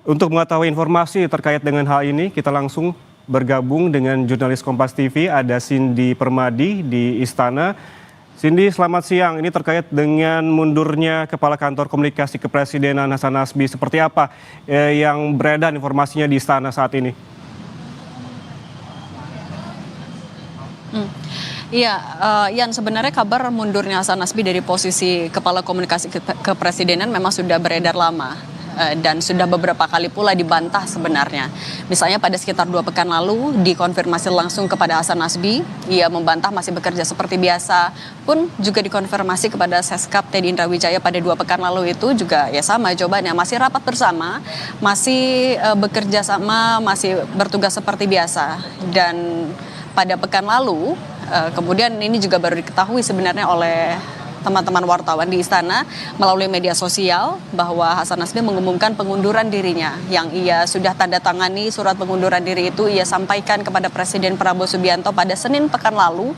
Untuk mengetahui informasi terkait dengan hal ini, kita langsung bergabung dengan jurnalis Kompas TV, ada Cindy Permadi di Istana. Cindy, selamat siang. Ini terkait dengan mundurnya Kepala Kantor Komunikasi Kepresidenan Hasan Nasbi. Seperti apa yang beredar informasinya di Istana saat ini? Iya, Yan, sebenarnya kabar mundurnya Hasan Nasbi dari posisi Kepala Komunikasi Kepresidenan memang sudah beredar lama. Dan sudah beberapa kali pula dibantah sebenarnya. Misalnya pada sekitar 2 pekan lalu dikonfirmasi langsung kepada Hasan Nasbi, ia membantah masih bekerja seperti biasa, pun juga dikonfirmasi kepada Seskap Teddy Indrawijaya pada 2 pekan lalu itu juga ya sama jawabannya, masih rapat bersama, masih bekerja sama, masih bertugas seperti biasa. Dan pada pekan lalu, kemudian ini juga baru diketahui sebenarnya oleh teman-teman wartawan di Istana melalui media sosial bahwa Hasan Nasbi mengumumkan pengunduran dirinya, yang ia sudah tanda tangani surat pengunduran diri itu ia sampaikan kepada Presiden Prabowo Subianto pada Senin pekan lalu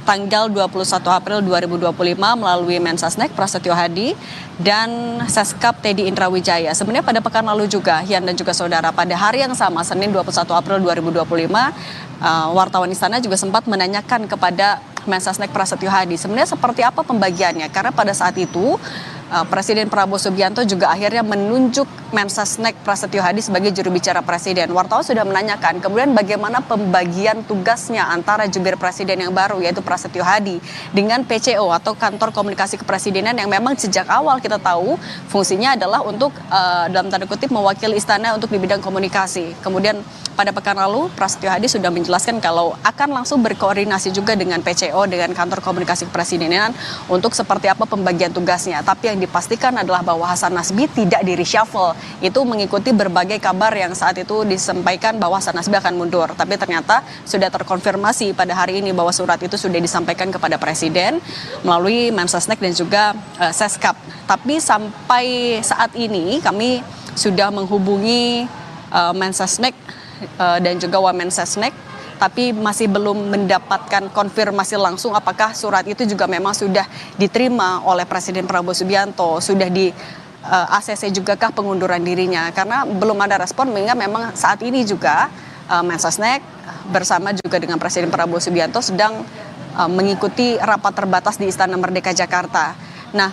tanggal 21 April 2025 melalui Mensesnek Prasetyo Hadi dan Seskap Teddy Indrawijaya. Sebenarnya pada pekan lalu juga, Yan dan juga saudara, pada hari yang sama Senin 21 April 2025 wartawan Istana juga sempat menanyakan kepada Mensesnek Prasetyo Hadi sebenarnya seperti apa pembagiannya, karena pada saat itu Presiden Prabowo Subianto juga akhirnya menunjuk Mensesnek Prasetyo Hadi sebagai juru bicara Presiden. Wartawan sudah menanyakan kemudian bagaimana pembagian tugasnya antara jubir Presiden yang baru yaitu Prasetyo Hadi dengan PCO atau Kantor Komunikasi Kepresidenan yang memang sejak awal kita tahu fungsinya adalah untuk dalam tanda kutip mewakili Istana untuk di bidang komunikasi. Kemudian pada pekan lalu Prasetyo Hadi sudah menjelaskan kalau akan langsung berkoordinasi juga dengan PCO, dengan Kantor Komunikasi Kepresidenan untuk seperti apa pembagian tugasnya. Tapi yang dipastikan adalah bahwa Hasan Nasbi tidak di reshuffle. Itu mengikuti berbagai kabar yang saat itu disampaikan bahwa Hasan Nasbi akan mundur. Tapi ternyata sudah terkonfirmasi pada hari ini bahwa surat itu sudah disampaikan kepada Presiden melalui Mensesnek dan juga Seskap. Tapi sampai saat ini kami sudah menghubungi Mensesnek dan juga Wamensesnek, tapi masih belum mendapatkan konfirmasi langsung apakah surat itu juga memang sudah diterima oleh Presiden Prabowo Subianto, sudah di ACC juga kah pengunduran dirinya, karena belum ada respon, mengingat memang saat ini juga Mensesnek bersama juga dengan Presiden Prabowo Subianto sedang mengikuti rapat terbatas di Istana Merdeka Jakarta. Nah,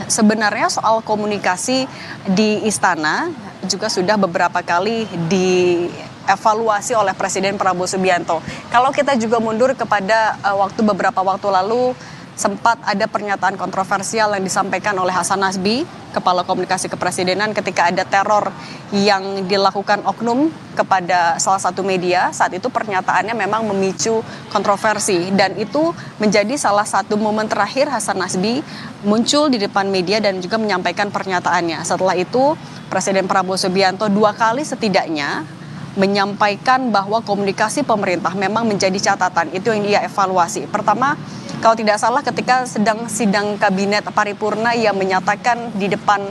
sebenarnya soal komunikasi di Istana juga sudah beberapa kali dievaluasi oleh Presiden Prabowo Subianto. Kalau kita juga mundur kepada beberapa waktu lalu, sempat ada pernyataan kontroversial yang disampaikan oleh Hasan Nasbi, Kepala Komunikasi Kepresidenan, ketika ada teror yang dilakukan oknum kepada salah satu media. Saat itu pernyataannya memang memicu kontroversi, dan itu menjadi salah satu momen terakhir Hasan Nasbi muncul di depan media dan juga menyampaikan pernyataannya. Setelah itu Presiden Prabowo Subianto 2 kali setidaknya menyampaikan bahwa komunikasi pemerintah memang menjadi catatan. Itu yang dia evaluasi. Pertama, kalau tidak salah ketika sedang sidang kabinet paripurna, ia menyatakan di depan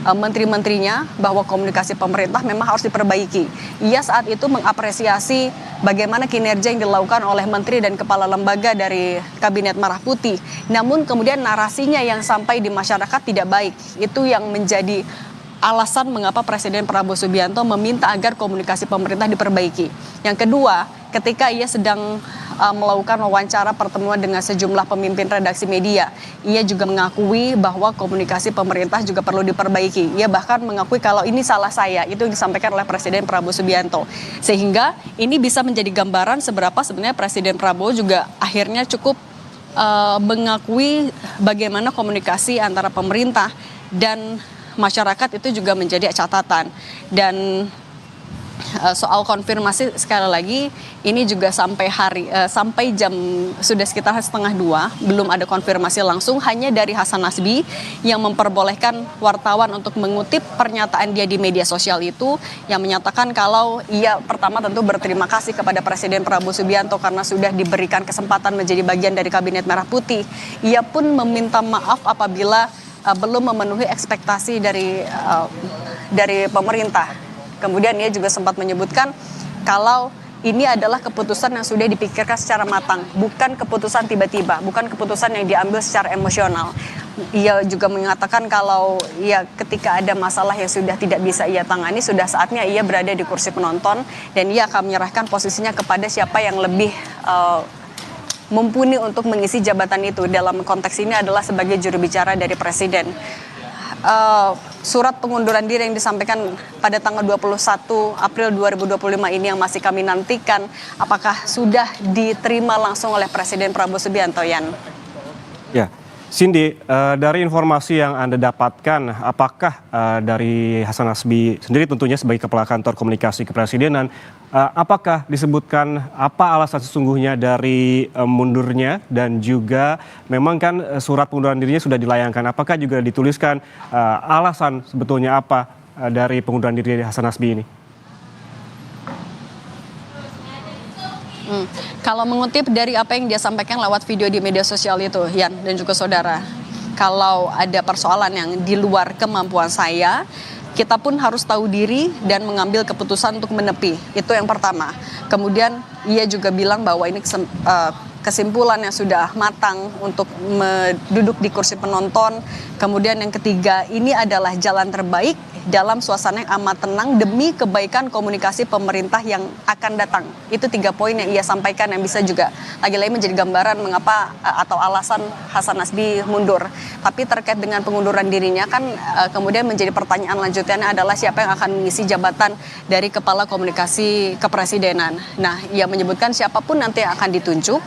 menteri-menterinya bahwa komunikasi pemerintah memang harus diperbaiki. Ia saat itu mengapresiasi bagaimana kinerja yang dilakukan oleh menteri dan kepala lembaga dari Kabinet Merah Putih. Namun kemudian narasinya yang sampai di masyarakat tidak baik. Itu yang menjadi alasan mengapa Presiden Prabowo Subianto meminta agar komunikasi pemerintah diperbaiki. Yang kedua, ketika ia sedang melakukan wawancara pertemuan dengan sejumlah pemimpin redaksi media, ia juga mengakui bahwa komunikasi pemerintah juga perlu diperbaiki. Ia bahkan mengakui kalau ini salah saya, itu yang disampaikan oleh Presiden Prabowo Subianto. Sehingga ini bisa menjadi gambaran seberapa sebenarnya Presiden Prabowo juga akhirnya cukup mengakui bagaimana komunikasi antara pemerintah dan masyarakat itu juga menjadi catatan. Dan soal konfirmasi sekali lagi ini juga sampai jam sudah sekitar 1:30 belum ada konfirmasi langsung, hanya dari Hasan Nasbi yang memperbolehkan wartawan untuk mengutip pernyataan dia di media sosial itu, yang menyatakan kalau ia pertama tentu berterima kasih kepada Presiden Prabowo Subianto karena sudah diberikan kesempatan menjadi bagian dari Kabinet Merah Putih. Ia pun meminta maaf apabila belum memenuhi ekspektasi dari pemerintah. Kemudian ia juga sempat menyebutkan kalau ini adalah keputusan yang sudah dipikirkan secara matang, bukan keputusan tiba-tiba, bukan keputusan yang diambil secara emosional. Ia juga mengatakan kalau ya ketika ada masalah yang sudah tidak bisa ia tangani, sudah saatnya ia berada di kursi penonton dan ia akan menyerahkan posisinya kepada siapa yang lebih mumpuni untuk mengisi jabatan itu. Dalam konteks ini adalah sebagai juru bicara dari Presiden. Surat pengunduran diri yang disampaikan pada tanggal 21 April 2025 ini yang masih kami nantikan, apakah sudah diterima langsung oleh Presiden Prabowo Subianto, Yan? Ya, Cindy, dari informasi yang Anda dapatkan, apakah dari Hasan Nasbi sendiri tentunya sebagai Kepala Kantor Komunikasi Kepresidenan, apakah disebutkan apa alasan sesungguhnya dari mundurnya dan juga memang kan surat pengunduran dirinya sudah dilayangkan, apakah juga dituliskan alasan sebetulnya apa dari pengunduran diri Hasan Nasbi ini? Kalau mengutip dari apa yang dia sampaikan lewat video di media sosial itu, Yan dan juga saudara, kalau ada persoalan yang di luar kemampuan saya, kita pun harus tahu diri dan mengambil keputusan untuk menepi. Itu yang pertama. Kemudian ia juga bilang bahwa ini kesimpulan yang sudah matang untuk duduk di kursi penonton. Kemudian yang ketiga, ini adalah jalan terbaik dalam suasana yang amat tenang demi kebaikan komunikasi pemerintah yang akan datang. Itu 3 poin yang ia sampaikan yang bisa juga lagi-lagi menjadi gambaran mengapa atau alasan Hasan Nasbi mundur. Tapi terkait dengan pengunduran dirinya kan kemudian menjadi pertanyaan lanjutannya adalah siapa yang akan mengisi jabatan dari Kepala Komunikasi Kepresidenan. Nah, ia menyebutkan siapapun nanti yang akan ditunjuk,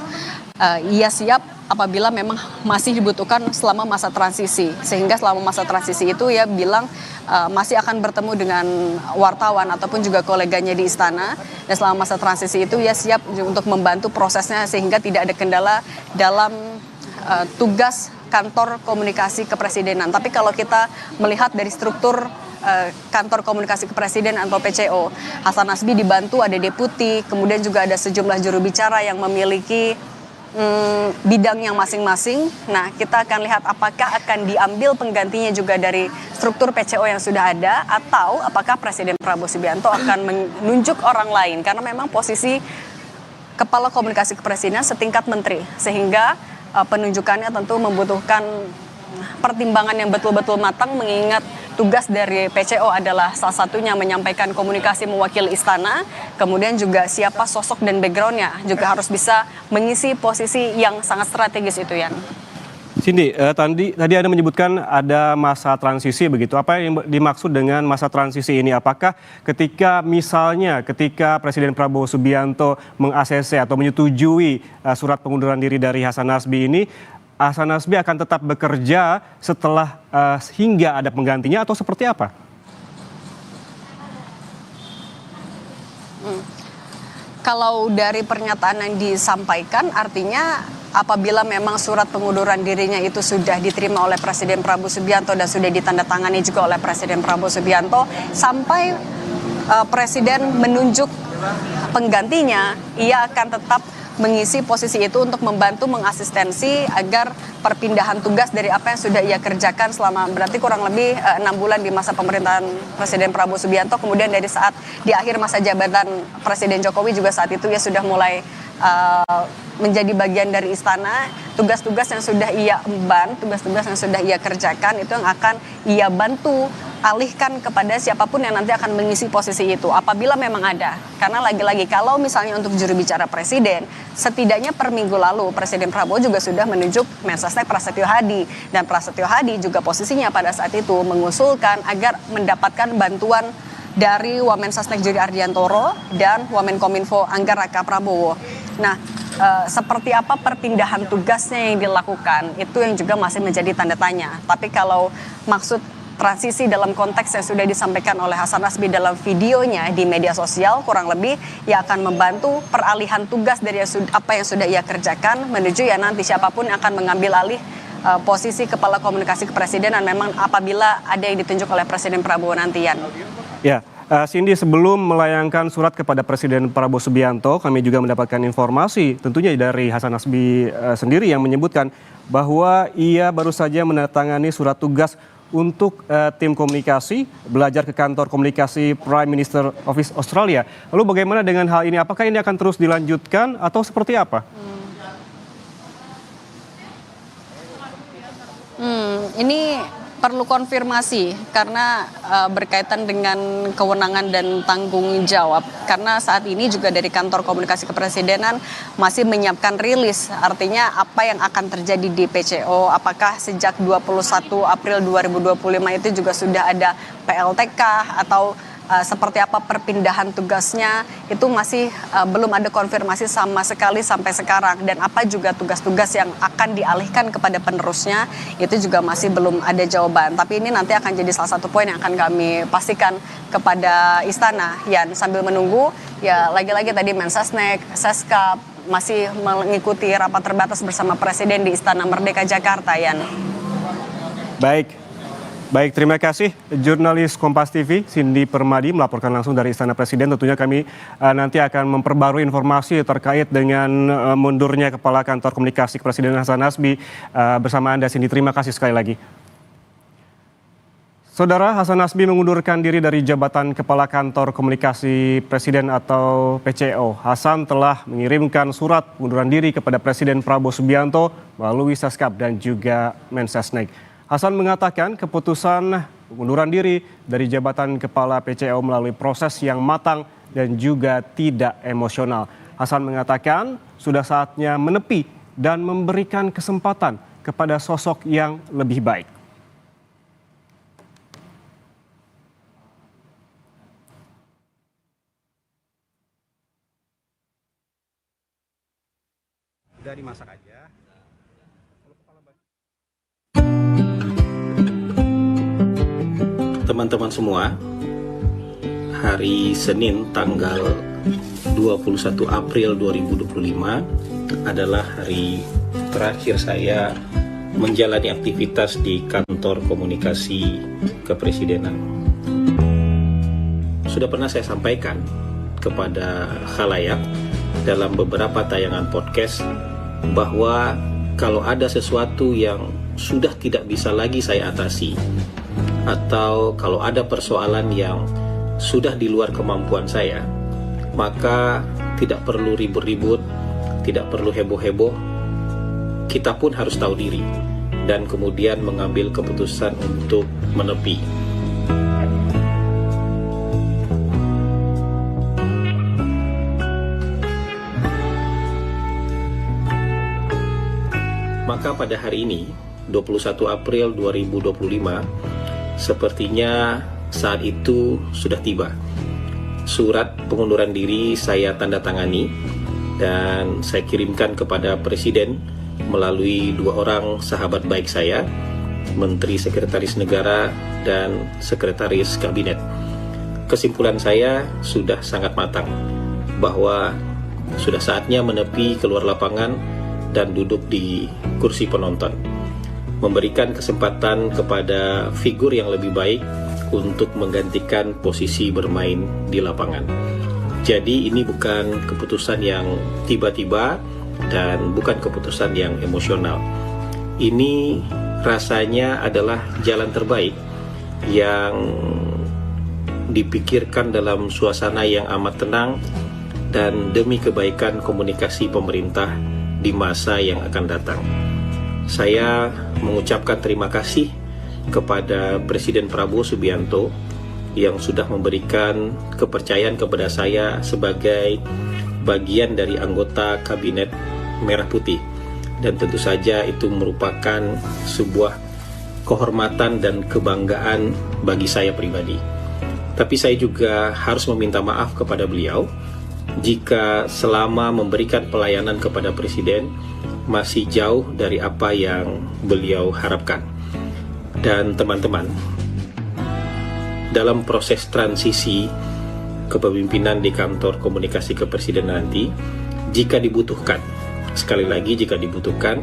ia siap apabila memang masih dibutuhkan selama masa transisi. Sehingga selama masa transisi itu ia bilang masih akan bertemu dengan wartawan ataupun juga koleganya di istana. Dan selama masa transisi itu ia siap untuk membantu prosesnya sehingga tidak ada kendala dalam tugas kantor komunikasi kepresidenan. Tapi kalau kita melihat dari struktur kantor komunikasi kepresidenan atau PCO, Hasan Nasbi dibantu ada deputi, kemudian juga ada sejumlah juru bicara yang memiliki bidang yang masing-masing. Nah, kita akan lihat apakah akan diambil penggantinya juga dari struktur PCO yang sudah ada atau apakah Presiden Prabowo Subianto akan menunjuk orang lain karena memang posisi Kepala Komunikasi Kepresidenan setingkat menteri sehingga penunjukannya tentu membutuhkan pertimbangan yang betul-betul matang mengingat tugas dari PCO adalah salah satunya menyampaikan komunikasi mewakili istana, kemudian juga siapa sosok dan backgroundnya juga harus bisa mengisi posisi yang sangat strategis itu, Yan. Cindy, tadi Anda menyebutkan ada masa transisi begitu. Apa yang dimaksud dengan masa transisi ini? Apakah ketika Presiden Prabowo Subianto meng-ACC atau menyetujui surat pengunduran diri dari Hasan Nasbi ini, Hasan Nasbi akan tetap bekerja setelah hingga ada penggantinya atau seperti apa? Kalau dari pernyataan yang disampaikan artinya apabila memang surat pengunduran dirinya itu sudah diterima oleh Presiden Prabowo Subianto dan sudah ditandatangani juga oleh Presiden Prabowo Subianto sampai Presiden menunjuk penggantinya, ia akan tetap mengisi posisi itu untuk membantu mengasistensi agar perpindahan tugas dari apa yang sudah ia kerjakan selama berarti kurang lebih 6 bulan di masa pemerintahan Presiden Prabowo Subianto, kemudian dari saat di akhir masa jabatan Presiden Jokowi juga saat itu ia sudah mulai menjadi bagian dari istana, tugas-tugas yang sudah ia emban, tugas-tugas yang sudah ia kerjakan itu yang akan ia bantu alihkan kepada siapapun yang nanti akan mengisi posisi itu apabila memang ada. Karena lagi-lagi kalau misalnya untuk juru bicara presiden, setidaknya per minggu lalu Presiden Prabowo juga sudah menunjuk Mensesnek Prasetyo Hadi dan Prasetyo Hadi juga posisinya pada saat itu mengusulkan agar mendapatkan bantuan dari Wamensesnek Jody Ardiantoro dan Wamenkominfo Angga Raka Prabowo. Nah, seperti apa perpindahan tugasnya yang dilakukan itu yang juga masih menjadi tanda tanya. Tapi kalau maksud transisi dalam konteks yang sudah disampaikan oleh Hasan Nasbi dalam videonya di media sosial kurang lebih ia akan membantu peralihan tugas dari apa yang sudah ia kerjakan menuju ya nanti siapapun yang akan mengambil alih posisi Kepala Komunikasi Kepresidenan memang apabila ada yang ditunjuk oleh Presiden Prabowo nantian. Ya, Cindy, sebelum melayangkan surat kepada Presiden Prabowo Subianto, kami juga mendapatkan informasi tentunya dari Hasan Nasbi sendiri yang menyebutkan bahwa ia baru saja menandatangani surat tugas untuk tim komunikasi belajar ke kantor komunikasi Prime Minister Office Australia. Lalu bagaimana dengan hal ini? Apakah ini akan terus dilanjutkan atau seperti apa? Ini perlu konfirmasi karena berkaitan dengan kewenangan dan tanggung jawab. Karena saat ini juga dari kantor komunikasi kepresidenan masih menyiapkan rilis. Artinya apa yang akan terjadi di PCO, apakah sejak 21 April 2025 itu juga sudah ada PLTK atau seperti apa perpindahan tugasnya, itu masih belum ada konfirmasi sama sekali sampai sekarang. Dan apa juga tugas-tugas yang akan dialihkan kepada penerusnya, itu juga masih belum ada jawaban. Tapi ini nanti akan jadi salah satu poin yang akan kami pastikan kepada Istana. Yan, sambil menunggu, ya lagi-lagi tadi Mensesnek, Seskap masih mengikuti rapat terbatas bersama Presiden di Istana Merdeka Jakarta, Yan. Baik, terima kasih jurnalis Kompas TV Cindy Permadi melaporkan langsung dari Istana Presiden. Tentunya kami nanti akan memperbarui informasi terkait dengan mundurnya Kepala Kantor Komunikasi Kepresidenan Hasan Nasbi bersama Anda, Cindy. Terima kasih sekali lagi. Saudara, Hasan Nasbi mengundurkan diri dari jabatan Kepala Kantor Komunikasi Presiden atau PCO. Hasan telah mengirimkan surat pengunduran diri kepada Presiden Prabowo Subianto melalui Seskap dan juga Mensesnek. Hasan mengatakan keputusan pengunduran diri dari jabatan Kepala PCO melalui proses yang matang dan juga tidak emosional. Hasan mengatakan sudah saatnya menepi dan memberikan kesempatan kepada sosok yang lebih baik. Udah dimasak aja. Teman-teman semua, hari Senin tanggal 21 April 2025 adalah hari terakhir saya menjalani aktivitas di kantor komunikasi kepresidenan. Sudah pernah saya sampaikan kepada khalayak dalam beberapa tayangan podcast bahwa kalau ada sesuatu yang sudah tidak bisa lagi saya atasi, atau kalau ada persoalan yang sudah di luar kemampuan saya, maka tidak perlu ribut-ribut, tidak perlu heboh-heboh. Kita pun harus tahu diri dan kemudian mengambil keputusan untuk menepi. Maka pada hari ini, 21 April 2025, sepertinya saat itu sudah tiba. Surat pengunduran diri saya tanda tangani dan saya kirimkan kepada Presiden melalui dua orang sahabat baik saya, Menteri Sekretaris Negara dan Sekretaris Kabinet. Kesimpulan saya sudah sangat matang bahwa sudah saatnya menepi keluar lapangan dan duduk di kursi penonton, memberikan kesempatan kepada figur yang lebih baik untuk menggantikan posisi bermain di lapangan. Jadi ini bukan keputusan yang tiba-tiba dan bukan keputusan yang emosional. Ini rasanya adalah jalan terbaik yang dipikirkan dalam suasana yang amat tenang dan demi kebaikan komunikasi pemerintah di masa yang akan datang. Saya mengucapkan terima kasih kepada Presiden Prabowo Subianto yang sudah memberikan kepercayaan kepada saya sebagai bagian dari anggota Kabinet Merah Putih. Dan tentu saja itu merupakan sebuah kehormatan dan kebanggaan bagi saya pribadi. Tapi saya juga harus meminta maaf kepada beliau jika selama memberikan pelayanan kepada Presiden masih jauh dari apa yang beliau harapkan. Dan teman-teman, dalam proses transisi kepemimpinan di kantor komunikasi kepresidenan nanti, jika dibutuhkan, sekali lagi jika dibutuhkan,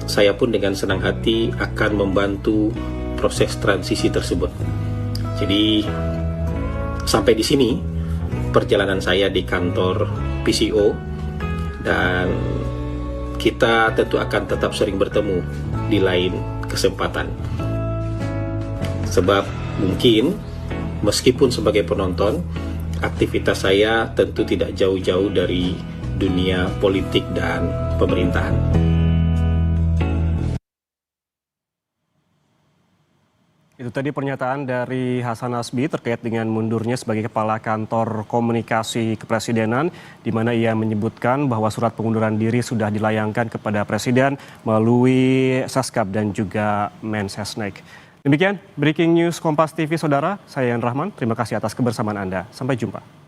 saya pun dengan senang hati akan membantu proses transisi tersebut. Jadi sampai di sini perjalanan saya di kantor PCO, dan kita tentu akan tetap sering bertemu di lain kesempatan. Sebab mungkin meskipun sebagai penonton, aktivitas saya tentu tidak jauh-jauh dari dunia politik dan pemerintahan. Itu tadi pernyataan dari Hasan Nasbi terkait dengan mundurnya sebagai Kepala Kantor Komunikasi Kepresidenan, di mana ia menyebutkan bahwa surat pengunduran diri sudah dilayangkan kepada Presiden melalui Seskap dan juga Mensesnek. Demikian Breaking News Kompas TV, Saudara. Saya Yan Rahman, terima kasih atas kebersamaan Anda. Sampai jumpa.